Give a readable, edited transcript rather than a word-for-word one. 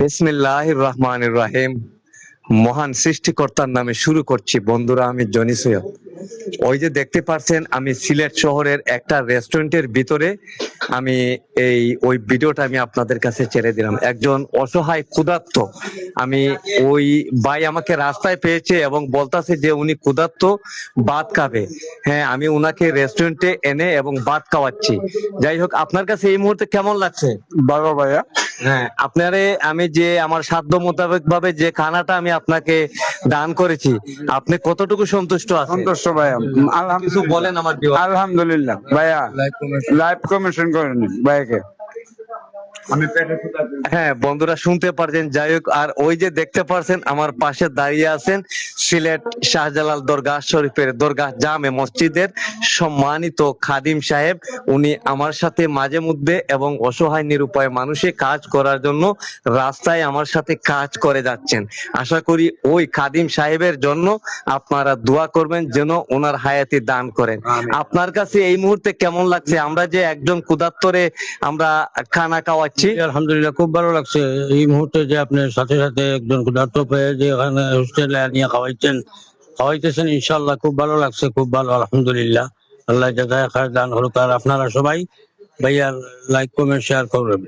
বিসমিল্লাহির রহমানির রহিম। মহান সৃষ্টিকর্তার নামে শুরু করছি বন্ধুরা, আমি জনি সৈয়দ। ওই যে দেখতে পাচ্ছেন, আমি সিলেট শহরের একটা রেস্টুরেন্টের ভিতরে আমি ওই ভিডিওটা আমি আপনাদের কাছে ছেড়ে দিলাম। একজন অসহায় ক্ষুধার্ত, আমি ওই ভাই আমাকে রাস্তায় পেয়েছে এবং বলতাছে যে উনি ক্ষুধার্ত, ভাত খাবে। হ্যাঁ, আমি উনাকে রেস্টুরেন্টে এনে এবং ভাত খাওয়াচ্ছি। যাই হোক, আপনার কাছে এই মুহূর্তে কেমন লাগছে? ভালো ভাইয়া। হ্যাঁ, আপনারে আমি যে আমার সাধ্য মোতাবেক ভাবে যে খানাটা আমি আপনাকে দান করেছি, আপনি কতটুকু সন্তুষ্ট আছেন? সন্তুষ্ট ভাইয়া, কিছু বলেন আমার আলহামদুলিল্লাহ ভাইয়া। লাইভ কমিশন করেন ভাইয়াকে। হ্যাঁ বন্ধুরা, শুনতে পারছেন। যাই হোক, আর ওই যে দেখতে পারছেন আমার পাশে দাঁড়িয়ে আছেন সিলেট শাহজালাল দরগাহ শরীফের দরগাহ জামে মসজিদের সম্মানিত খাদিম সাহেব। উনি আমার সাথে মাঝে মধ্যে এবং অসহায় নিরুপায় মানুষে কাজ করার জন্য রাস্তায় আমার সাথে কাজ করে যাচ্ছেন। আশা করি ওই খাদিম সাহেবের জন্য আপনারা দোয়া করবেন যেন ওনার হায়াতি দান করেন। আপনার কাছে এই মুহূর্তে কেমন লাগছে? আমরা যে একজন ক্ষুধার্তরে আমরা খানা খাওয়াচ্ছি। আলহামদুলিল্লাহ, খুব ভালো লাগছে এই মুহূর্তে যে আপনার সাথে সাথে একজন ক্ষুধার্ত পেয়ে যে এখানে হোস্টেলে নিয়ে খাওয়াইতেছেন। ইনশাল্লাহ খুব ভালো লাগছে, খুব ভালো, আলহামদুলিল্লাহ। আল্লাহ জাযায় খায়ের দান করুক। আর আপনারা সবাই ভাইয়ার লাইক কমেন্ট শেয়ার করবেন।